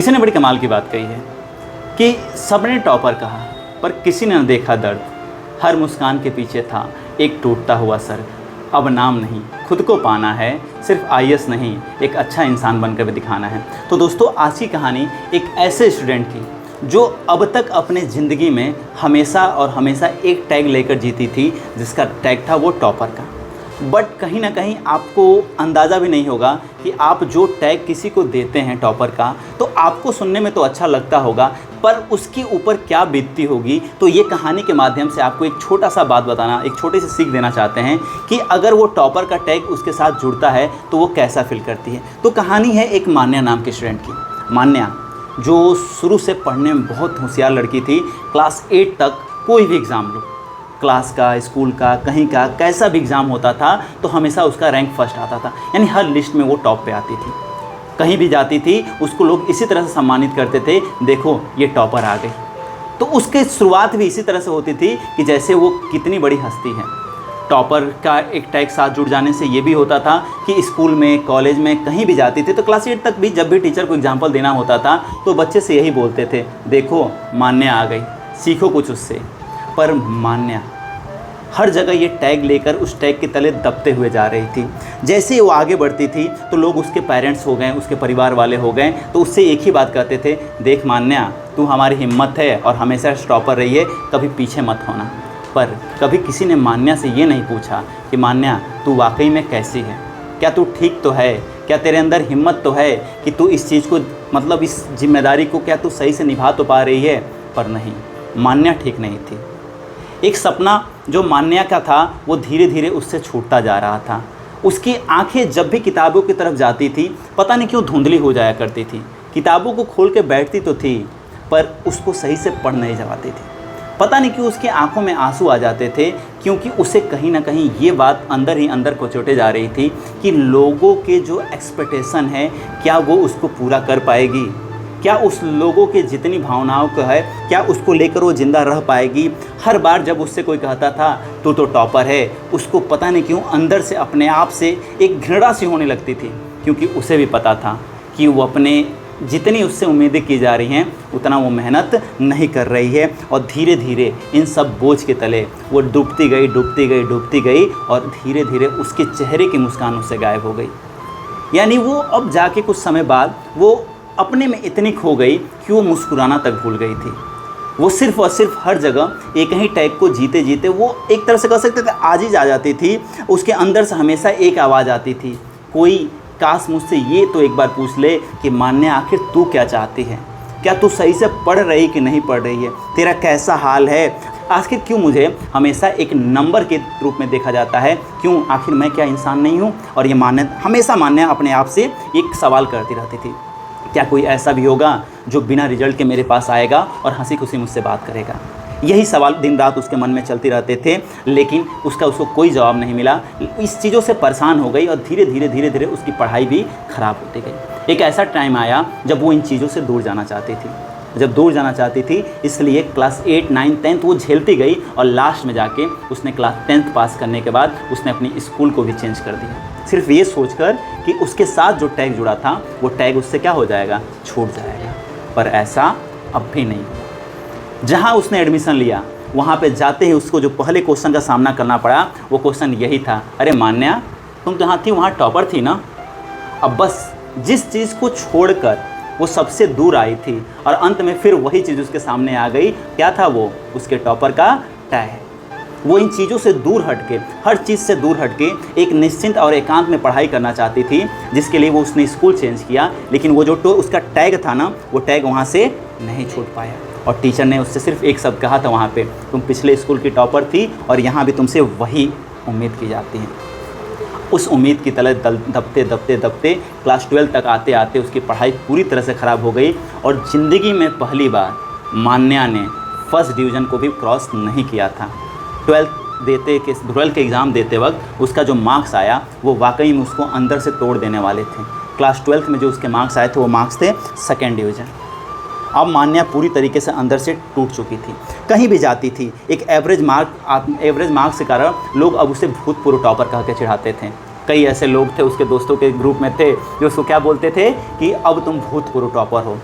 किसी ने बड़ी कमाल की बात कही है कि सबने टॉपर कहा पर किसी ने न देखा दर्द। हर मुस्कान के पीछे था एक टूटता हुआ सर। अब नाम नहीं खुद को पाना है, सिर्फ आईएएस नहीं एक अच्छा इंसान बनकर भी दिखाना है। तो दोस्तों, आज की कहानी एक ऐसे स्टूडेंट की जो अब तक अपने ज़िंदगी में हमेशा और हमेशा एक टैग लेकर जीती थी, जिसका टैग था वो टॉपर का। बट कहीं ना कहीं आपको अंदाज़ा भी नहीं होगा कि आप जो टैग किसी को देते हैं टॉपर का, तो आपको सुनने में तो अच्छा लगता होगा, पर उसके ऊपर क्या बीतती होगी। तो ये कहानी के माध्यम से आपको एक छोटा सा बात बताना, एक छोटी सी सीख देना चाहते हैं कि अगर वो टॉपर का टैग उसके साथ जुड़ता है तो वो कैसा फील करती है। तो कहानी है एक मान्या नाम के स्टूडेंट की। मान्या जो शुरू से पढ़ने में बहुत होशियार लड़की थी। क्लास 8 तक कोई भी एग्ज़ाम लो, क्लास का, स्कूल का, कहीं का कैसा भी एग्ज़ाम होता था तो हमेशा उसका रैंक फर्स्ट आता था, यानी हर लिस्ट में वो टॉप पे आती थी। कहीं भी जाती थी उसको लोग इसी तरह से सम्मानित करते थे, देखो ये टॉपर आ गई। तो उसकी शुरुआत भी इसी तरह से होती थी कि जैसे वो कितनी बड़ी हस्ती है। टॉपर का एक टैग साथ जुड़ जाने से ये भी होता था कि स्कूल में, कॉलेज में कहीं भी जाती थी तो क्लास 8 तक भी जब भी टीचर को एग्जाम्पल देना होता था तो बच्चे से यही बोलते थे, देखो मान्या आ गई, सीखो कुछ उससे। पर मान्या हर जगह ये टैग लेकर उस टैग के तले दबते हुए जा रही थी। जैसे ही वो आगे बढ़ती थी तो लोग उसके पेरेंट्स हो गए, उसके परिवार वाले हो गए, तो उससे एक ही बात कहते थे, देख मान्या तू हमारी हिम्मत है और हमेशा टॉपर रही है, कभी पीछे मत होना। पर कभी किसी ने मान्या से ये नहीं पूछा कि मान्या तू वाकई में कैसी है, क्या तू ठीक तो है, क्या तेरे अंदर हिम्मत तो है कि तू इस चीज़ को, मतलब इस जिम्मेदारी को क्या तू सही से निभा तो पा रही है। पर नहीं, मान्या ठीक नहीं थी। एक सपना जो मान्या का था वो धीरे धीरे उससे छूटता जा रहा था। उसकी आंखें जब भी किताबों की तरफ जाती थी पता नहीं क्यों धुंधली हो जाया करती थी। किताबों को खोल के बैठती तो थी पर उसको सही से पढ़ नहीं पाती थी। पता नहीं क्यों उसकी आंखों में आंसू आ जाते थे, क्योंकि उसे कहीं ना कहीं ये बात अंदर ही अंदर कोचोटे जा रही थी कि लोगों के जो एक्सपेक्टेशन है क्या वो उसको पूरा कर पाएगी, क्या उस लोगों के जितनी भावनाओं को है क्या उसको लेकर वो ज़िंदा रह पाएगी। हर बार जब उससे कोई कहता था तू तो टॉपर है, उसको पता नहीं क्यों अंदर से अपने आप से एक घृणा सी होने लगती थी, क्योंकि उसे भी पता था कि वो अपने जितनी उससे उम्मीदें की जा रही हैं उतना वो मेहनत नहीं कर रही है। और धीरे धीरे इन सब बोझ के तले वो डूबती गई, डूबती गई, डूबती गई और धीरे धीरे उसके चेहरे की मुस्कान उससे गायब हो गई। यानी वो अब जाके कुछ समय बाद वो अपने में इतनी खो गई कि वो मुस्कुराना तक भूल गई थी। वो सिर्फ और सिर्फ हर जगह एक ही टैग को जीते जीते वो एक तरह से कह सकते थे आजिज़ आ जाती थी। उसके अंदर से हमेशा एक आवाज़ आती थी, कोई काश मुझसे ये तो एक बार पूछ ले कि मान्या आखिर तू क्या चाहती है, क्या तू सही से पढ़ रही कि नहीं पढ़ रही है, तेरा कैसा हाल है, आखिर क्यों मुझे हमेशा एक नंबर के रूप में देखा जाता है, क्यों आखिर मैं क्या इंसान नहीं हूँ। और ये मान्या हमेशा मान्या अपने आप से एक सवाल करती रहती थी, क्या कोई ऐसा भी होगा जो बिना रिजल्ट के मेरे पास आएगा और हंसी खुशी मुझसे बात करेगा। यही सवाल दिन रात उसके मन में चलते रहते थे, लेकिन उसको कोई जवाब नहीं मिला। इस चीज़ों से परेशान हो गई और धीरे धीरे उसकी पढ़ाई भी ख़राब होती गई। एक ऐसा टाइम आया जब वो इन चीज़ों से दूर जाना चाहती थी, इसलिए क्लास 8, 9, 10 वो झेलती गई और लास्ट में जाके उसने क्लास 10th पास करने के बाद उसने अपनी स्कूल को भी चेंज कर दिया, सिर्फ ये सोचकर कि उसके साथ जो टैग जुड़ा था वो टैग उससे क्या हो जाएगा, छूट जाएगा। पर ऐसा अब भी नहीं। जहाँ उसने एडमिशन लिया वहाँ पे जाते ही उसको जो पहले क्वेश्चन का सामना करना पड़ा वो क्वेश्चन यही था, अरे मान्या तुम जहाँ थी वहाँ टॉपर थी ना। अब बस जिस चीज़ को छोड़कर वो सबसे दूर आई थी और अंत में फिर वही चीज़ उसके सामने आ गई, क्या था वो, उसके टॉपर का टैग। वो इन चीज़ों से दूर हटके, हर चीज़ से दूर हटके एक निश्चिंत और एकांत में पढ़ाई करना चाहती थी, जिसके लिए वो उसने स्कूल चेंज किया। लेकिन वो जो उसका टैग था ना, वो टैग वहाँ से नहीं छूट पाया। और टीचर ने उससे सिर्फ एक शब्द कहा था वहाँ पे, तुम पिछले स्कूल की टॉपर थी और यहाँ भी तुमसे वही उम्मीद की जाती है। उस उम्मीद की तले दबते क्लास 12 तक आते आते उसकी पढ़ाई पूरी तरह से ख़राब हो गई और ज़िंदगी में पहली बार मान्या ने फर्स्ट डिवीज़न को भी क्रॉस नहीं किया था। 12th के एग्ज़ाम देते वक्त उसका जो मार्क्स आया वो वाकई में उसको अंदर से तोड़ देने वाले थे। क्लास 12th में जो उसके मार्क्स आए थे वो मार्क्स थे 2nd डिवीज़न। अब मान्या पूरी तरीके से अंदर से टूट चुकी थी। कहीं भी जाती थी एक एवरेज मार्क्स के कारण लोग अब उसे भूतपूर्व टॉपर कह के चिढ़ाते थे। कई ऐसे लोग थे उसके दोस्तों के ग्रुप में थे जो उसको क्या बोलते थे कि अब तुम भूतपूर्व टॉपर हो।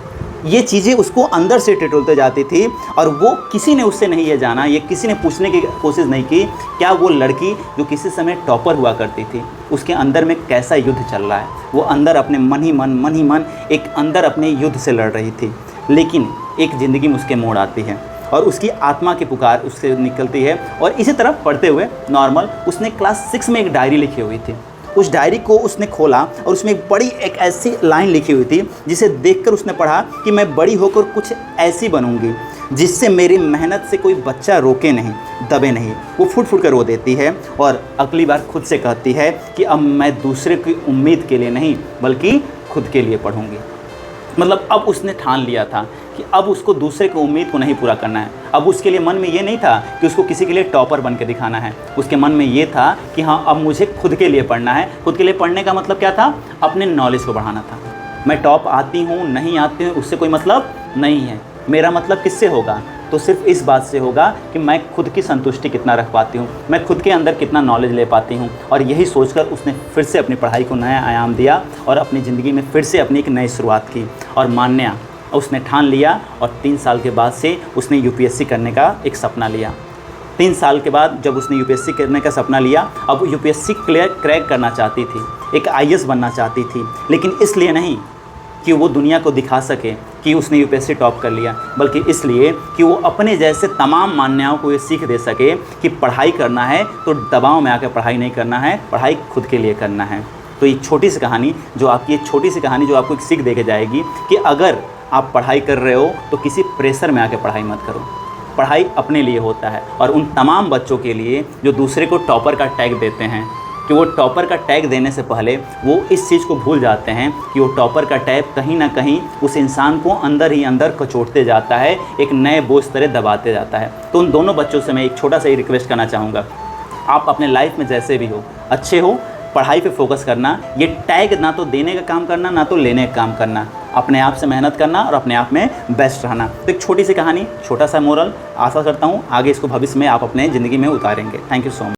ये चीज़ें उसको अंदर से टटोलते जाती थी और वो किसी ने उससे नहीं ये जाना, ये किसी ने पूछने की कोशिश नहीं की क्या वो लड़की जो किसी समय टॉपर हुआ करती थी उसके अंदर में कैसा युद्ध चल रहा है। वो अंदर अपने मन ही मन एक अंदर अपने युद्ध से लड़ रही थी। लेकिन एक ज़िंदगी में उसके मोड़ आती है और उसकी आत्मा की पुकार उससे निकलती है। और इसी तरह पढ़ते हुए नॉर्मल उसने क्लास 6 में एक डायरी लिखी हुई थी। उस डायरी को उसने खोला और उसमें एक ऐसी लाइन लिखी हुई थी जिसे देखकर उसने पढ़ा कि मैं बड़ी होकर कुछ ऐसी बनूंगी जिससे मेरी मेहनत से कोई बच्चा रोके नहीं, दबे नहीं। वो फुट फुट कर रो देती है और अगली बार खुद से कहती है कि अब मैं दूसरे की उम्मीद के लिए नहीं बल्कि खुद के लिए पढ़ूंगी। मतलब अब उसने ठान लिया था कि अब उसको दूसरे की उम्मीद को नहीं पूरा करना है। अब उसके लिए मन में ये नहीं था कि उसको किसी के लिए टॉपर बन के दिखाना है। उसके मन में ये था कि हाँ अब मुझे खुद के लिए पढ़ना है। खुद के लिए पढ़ने का मतलब क्या था? अपने नॉलेज को बढ़ाना था। मैं टॉप आती हूँ नहीं आती हूँ उससे कोई मतलब नहीं है। मेरा मतलब किससे होगा? तो सिर्फ इस बात से होगा कि मैं खुद की संतुष्टि कितना रख पाती हूँ, मैं खुद के अंदर कितना नॉलेज ले पाती हूँ। और यही सोचकर उसने फिर से अपनी पढ़ाई को नया आयाम दिया और अपनी ज़िंदगी में फिर से अपनी एक नई शुरुआत की। और मान्या उसने ठान लिया और 3 साल के बाद से उसने यूपीएससी करने का एक सपना लिया। 3 साल के बाद जब उसने यूपीएससी करने का सपना लिया, अब यूपीएससी क्रैक करना चाहती थी, एक आईएएस बनना चाहती थी। लेकिन इसलिए नहीं कि वो दुनिया को दिखा सके कि उसने यूपीएससी टॉप कर लिया, बल्कि इसलिए कि वो अपने जैसे तमाम मान्याओं को ये सीख दे सके कि पढ़ाई करना है तो दबाव में आकर पढ़ाई नहीं करना है, पढ़ाई खुद के लिए करना है। तो ये छोटी सी कहानी जो आपको एक सीख दे के जाएगी कि अगर आप पढ़ाई कर रहे हो तो किसी प्रेशर में आके पढ़ाई मत करो। पढ़ाई अपने लिए होता है। और उन तमाम बच्चों के लिए जो दूसरे को टॉपर का टैग देते हैं कि वो टॉपर का टैग देने से पहले वो इस चीज़ को भूल जाते हैं कि वो टॉपर का टैग कहीं ना कहीं उस इंसान को अंदर ही अंदर कचोटते जाता है, एक नए बोझ तरह दबाते जाता है। तो उन दोनों बच्चों से मैं एक छोटा सा ही रिक्वेस्ट करना चाहूँगा, आप अपने लाइफ में जैसे भी हो, अच्छे हो, पढ़ाई पे फोकस करना। ये टैग ना तो देने का काम करना ना तो लेने का काम करना। अपने आप से मेहनत करना और अपने आप में बेस्ट रहना। तो एक छोटी सी कहानी, छोटा सा मोरल। आशा करता हूँ आगे इसको भविष्य में आप अपने ज़िंदगी में उतारेंगे। Thank you so much.